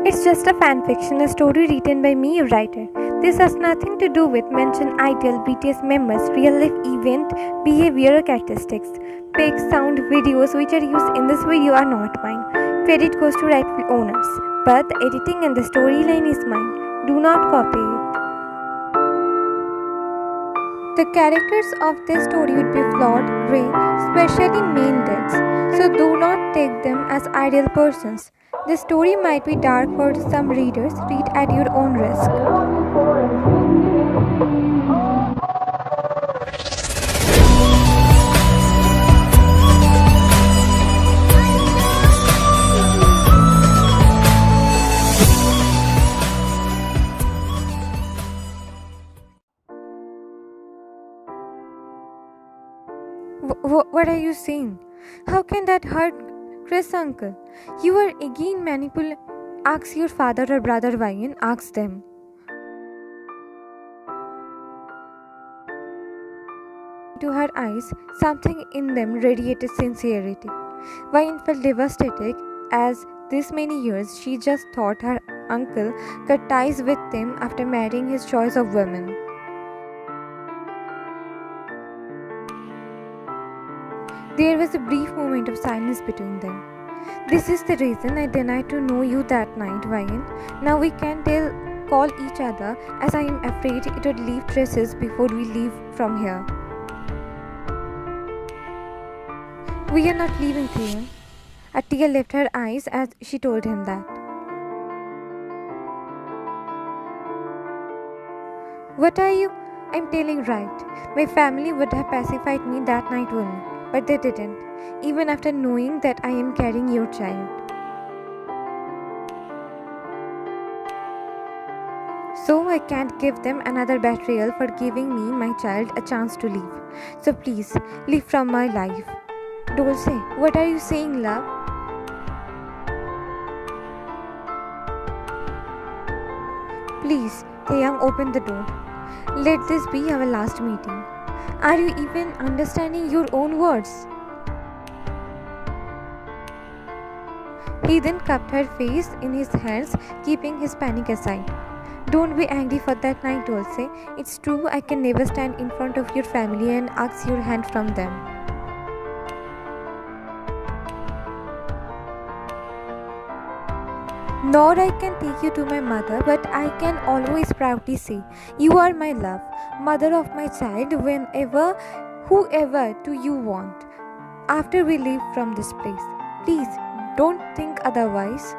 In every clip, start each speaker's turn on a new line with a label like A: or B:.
A: It's just a fanfiction, a story written by me, a writer. This has nothing to do with mentioned ideal BTS members, real life event, behavior or characteristics. Pics, sound, videos which are used in this video are not mine. Credit goes to rightful owners. But the editing and the storyline is mine. Do not copy it. The characters of this story would be flawed, grey, especially main deaths, so do not take them as ideal persons. The story might be dark for some readers. Read at your own risk. What are you saying? How can that hurt Chris, uncle? You are again Ask your father or brother Ryan. Ask them. To her eyes, something in them radiated sincerity. Ryan felt devastated as this many years she just thought her uncle cut ties with them after marrying his choice of women. There was a brief moment of silence between them. This is the reason I denied to know you that night, Ryan. Now we can call each other, as I am afraid it would leave traces before we leave from here. We are not leaving, Taehyung. A tear left her eyes as she told him that. What are you? I'm telling right. My family would have pacified me that night only. But they didn't, even after knowing that I am carrying your child. So I can't give them another betrayal for giving me, my child, a chance to live. So please, leave from my life. Dulce, what are you saying, love? Please, Taehyung, open the door. Let this be our last meeting. Are you even understanding your own words? He then cupped her face in his hands, keeping his panic aside. Don't be angry for that night, Dulce. It's true I can never stand in front of your family and ask your hand from them. Nor I can take you to my mother, but I can always proudly say, you are my love, mother of my child, whenever, whoever do you want, after we leave from this place. Please, don't think otherwise.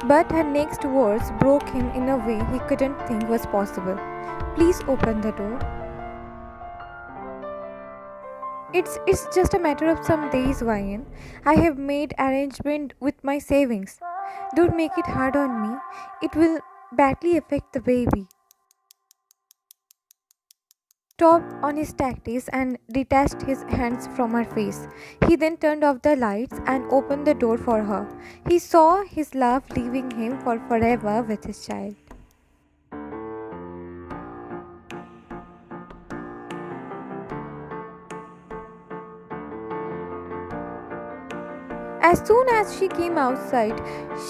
A: But her next words broke him in a way he couldn't think was possible. Please open the door. It's just a matter of some days, Ryan. I have made arrangement with my savings. Don't make it hard on me. It will badly affect the baby. Stopped on his tactics and detached his hands from her face. He then turned off the lights and opened the door for her. He saw his love leaving him for forever with his child. As soon as she came outside,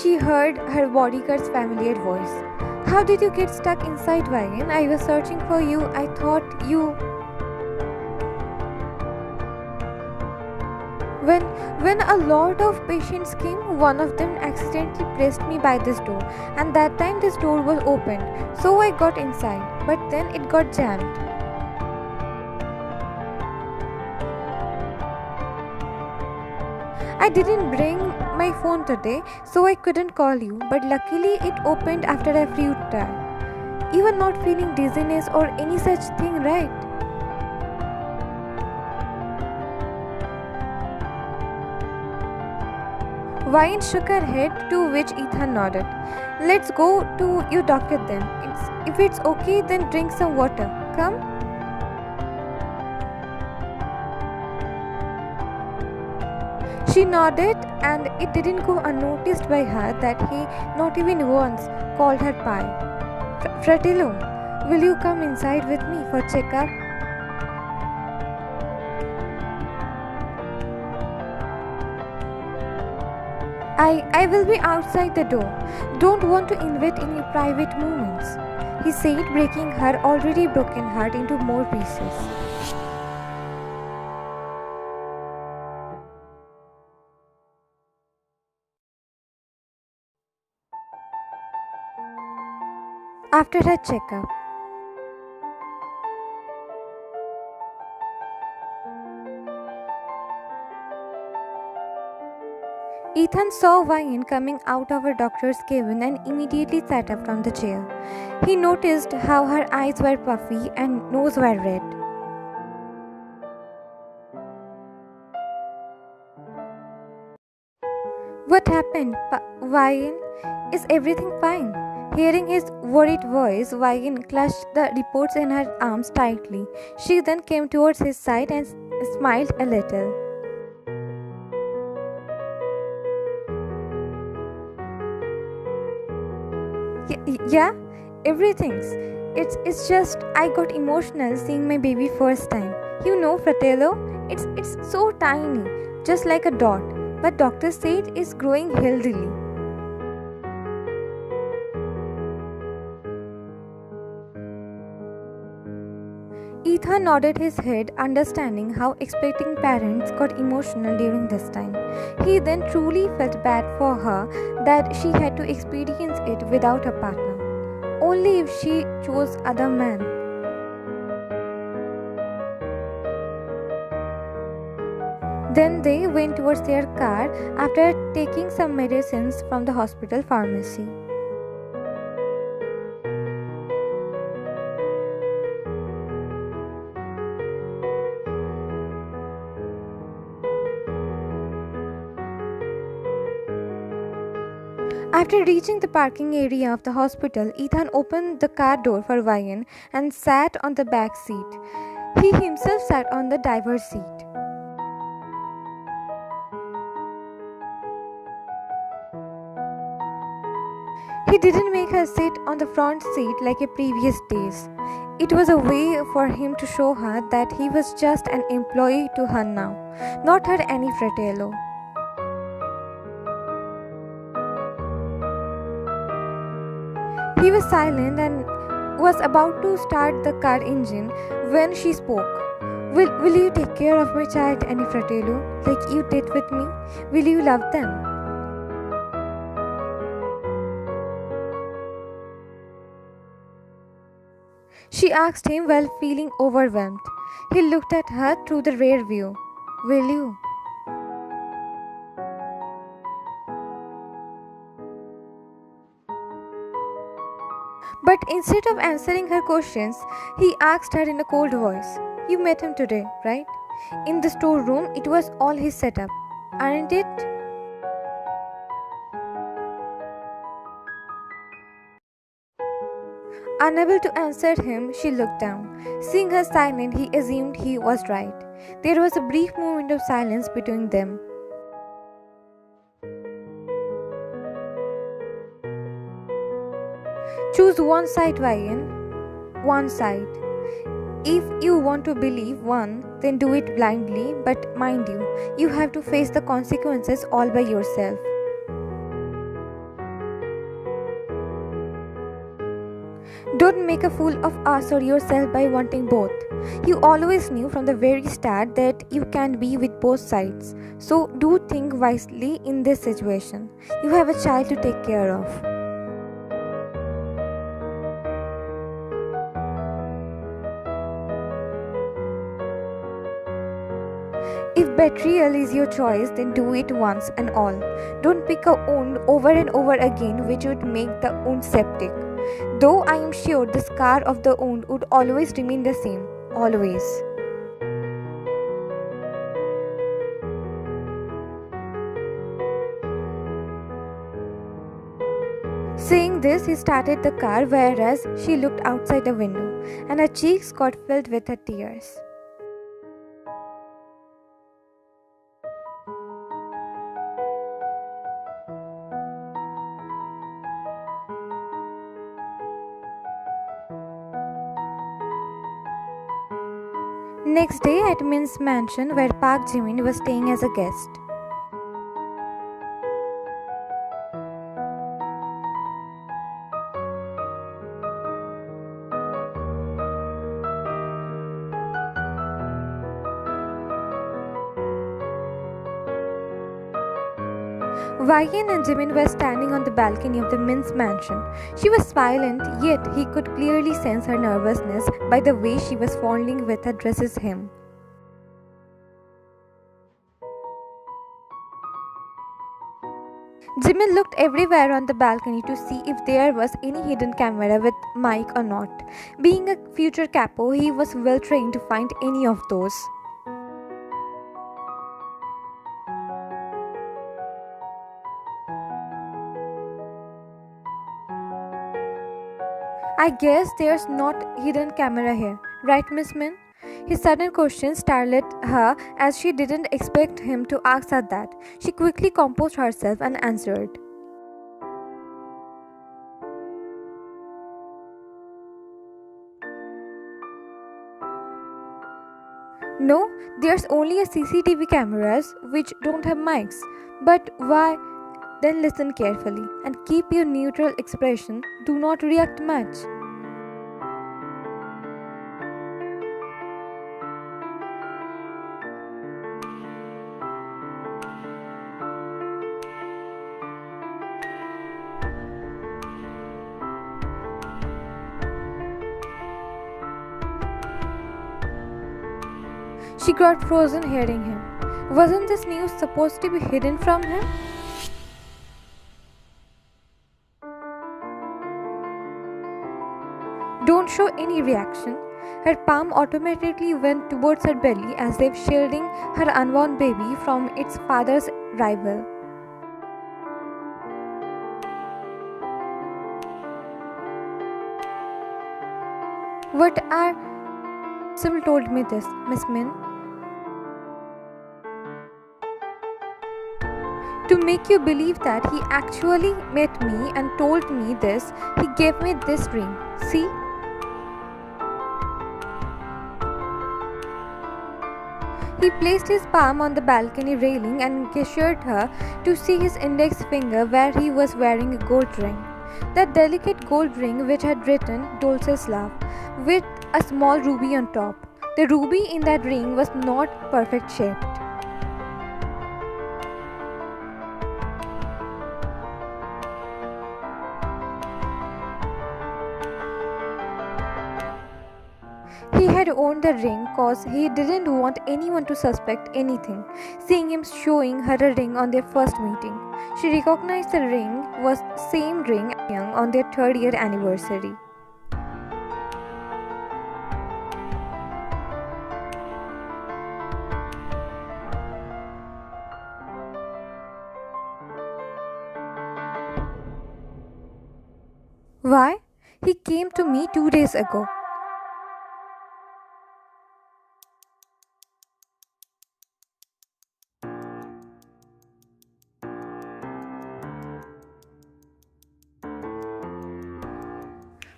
A: she heard her bodyguard's familiar voice. How did you get stuck inside, Ryan? I was searching for you. I thought you... When a lot of patients came, one of them accidentally pressed me by this door, and that time this door was opened. So I got inside, but then it got jammed. I didn't bring my phone today, so I couldn't call you, but luckily it opened after a few tries. You are not feeling dizziness or any such thing, right? Ryan shook her head, to which Ethan nodded. Let's go to your doctor then. If it's okay, then drink some water. Come. She nodded, and it didn't go unnoticed by her that he not even once called her pie. Fratello, will you come inside with me for checkup? I will be outside the door. Don't want to invade any private moments, he said, breaking her already broken heart into more pieces. After her checkup, Ethan saw Wayne coming out of her doctor's cabin and immediately sat up from the chair. He noticed how her eyes were puffy and nose were red. What happened, Wayne? Is everything fine? Hearing his worried voice, Wayne clutched the reports in her arms tightly. She then came towards his side and smiled a little. Yeah, everything's. It's just I got emotional seeing my baby first time. You know, Fratello, it's so tiny, just like a dot. But doctor said it's growing healthily. Ethan nodded his head, understanding how expecting parents got emotional during this time. He then truly felt bad for her that she had to experience it without a partner. Only if she chose other men. Then they went towards their car after taking some medicines from the hospital pharmacy. After reaching the parking area of the hospital, Ethan opened the car door for Wayne and sat on the back seat. He himself sat on the driver's seat. He didn't make her sit on the front seat like in previous days. It was a way for him to show her that he was just an employee to her now, not her any fratello. He was silent and was about to start the car engine when she spoke. Will you take care of my child, Annie Fratello, like you did with me? Will you love them? She asked him while feeling overwhelmed. He looked at her through the rear view. Will you? But instead of answering her questions, he asked her in a cold voice, You met him today, right? In the storeroom, it was all his setup, aren't it? Unable to answer him, she looked down. Seeing her silent, he assumed he was right. There was a brief moment of silence between them. Choose one side, Wayne. One side. If you want to believe one, then do it blindly, but mind you, you have to face the consequences all by yourself. Don't make a fool of us or yourself by wanting both. You always knew from the very start that you can be with both sides. So do think wisely in this situation. You have a child to take care of. If betrayal is your choice, then do it once and all. Don't pick a wound over and over again, which would make the wound septic. Though I am sure the scar of the wound would always remain the same. Always. Saying this, he started the car, whereas she looked outside the window, and her cheeks got filled with her tears. Next day at Min's mansion, where Park Jimin was staying as a guest. Wyan and Jimin were standing on the balcony of the Min's mansion. She was silent, yet he could clearly sense her nervousness by the way she was fondling with her dresses him. Jimin looked everywhere on the balcony to see if there was any hidden camera with mic or not. Being a future capo, he was well trained to find any of those. I guess there's not hidden camera here, right, Miss Min? His sudden question startled her as she didn't expect him to ask her that. She quickly composed herself and answered. No, there's only a CCTV cameras which don't have mics. But why? Then listen carefully and keep your neutral expression. Do not react much. She got frozen hearing him. Wasn't this news supposed to be hidden from him? Don't show any reaction. Her palm automatically went towards her belly as if shielding her unborn baby from its father's rival. What are Sybil told me this, Miss Min? To make you believe that he actually met me and told me this, he gave me this ring. See? He placed his palm on the balcony railing and gestured her to see his index finger where he was wearing a gold ring. That delicate gold ring which had written Dulce's love, with a small ruby on top. The ruby in that ring was not perfect shaped. He had owned the ring cause he didn't want anyone to suspect anything, seeing him showing her a ring on their first meeting. She recognized the ring was the same ring Taehyung on their 3rd year anniversary. Why? He came to me 2 days ago.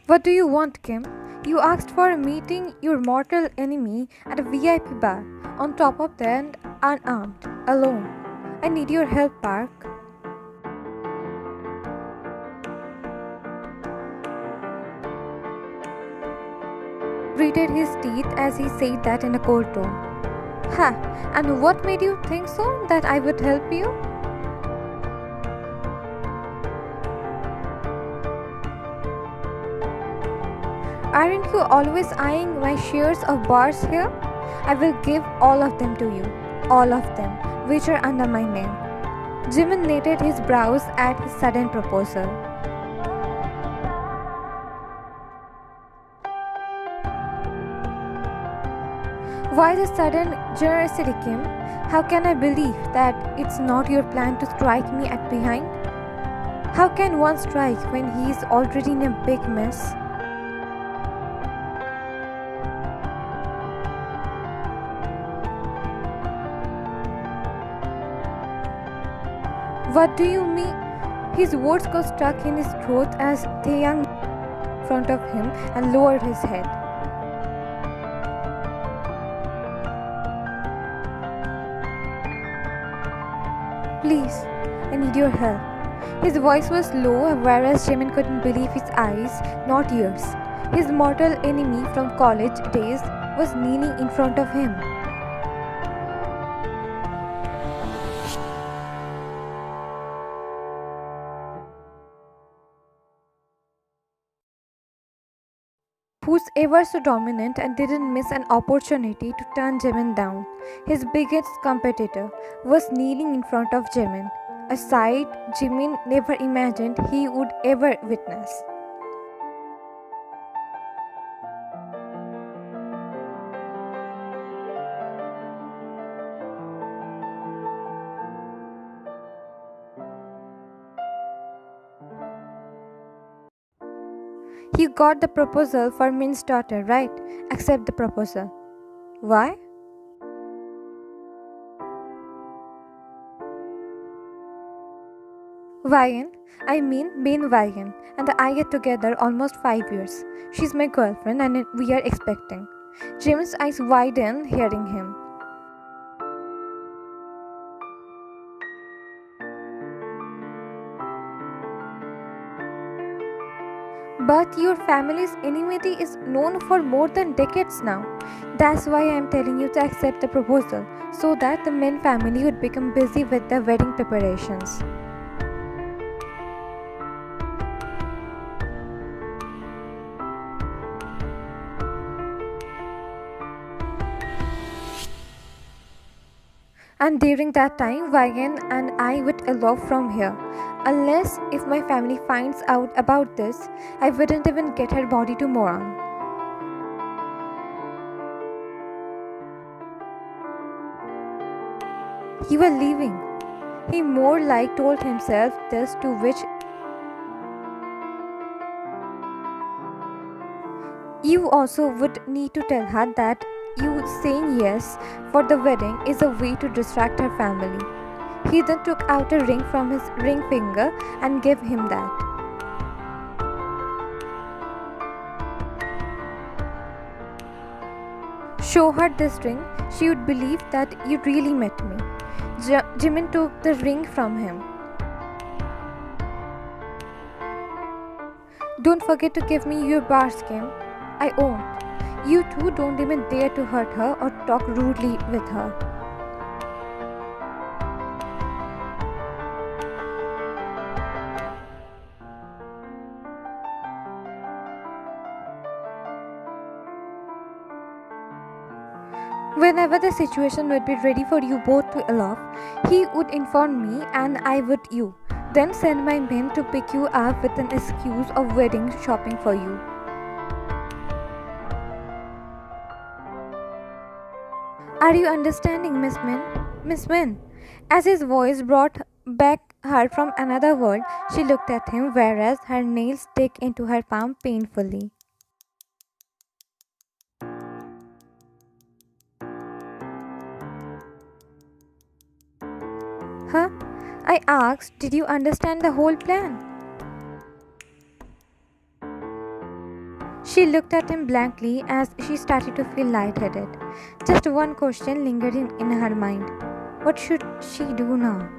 A: What do you want, Kim? You asked for a meeting your mortal enemy at a VIP bar. On top of that, unarmed, alone. I need your help, Park. Gritted his teeth as he said that in a cold tone. Ha! And what made you think so that I would help you? Aren't you always eyeing my shares of bars here? I will give all of them to you. All of them, which are under my name. Jimin knitted his brows at his sudden proposal. Why the sudden generosity, Kim? How can I believe that it's not your plan to strike me at behind? How can one strike when he is already in a big mess? What do you mean? His words got stuck in his throat as Taehyung in front of him and lowered his head. Please, I need your help. His voice was low, whereas Jimin couldn't believe his eyes, not ears. His mortal enemy from college days was kneeling in front of him. who's ever so dominant and didn't miss an opportunity to turn Jimin down. His biggest competitor was kneeling in front of Jimin, a sight Jimin never imagined he would ever witness. You got the proposal for Min's daughter, right? Accept the proposal. Why? Vian, I mean Min Vian, and I are together almost 5 years. She's my girlfriend and we are expecting. Jimin's eyes widen hearing him. But your family's enmity is known for more than decades now. That's why I am telling you to accept the proposal, so that the Min family would become busy with the wedding preparations. And during that time, Vian and I would elope from here. Unless if my family finds out about this, I wouldn't even get her body to Moran. You were leaving. He more like told himself this, to which you also would need to tell her that you saying yes for the wedding is a way to distract her family. He then took out a ring from his ring finger and gave him that. Show her this ring, she would believe that you really met me. Jimin took the ring from him. Don't forget to give me your bar skin. I won't. You two don't even dare to hurt her or talk rudely with her. Whenever the situation would be ready for you both to elope, he would inform me and I would you. Then send my men to pick you up with an excuse of wedding shopping for you. Are you understanding, Miss Min? Miss Min? As his voice brought back her from another world, she looked at him, whereas her nails stick into her palm painfully. Huh? I asked, did you understand the whole plan? She looked at him blankly as she started to feel lightheaded. Just one question lingered in her mind. What should she do now?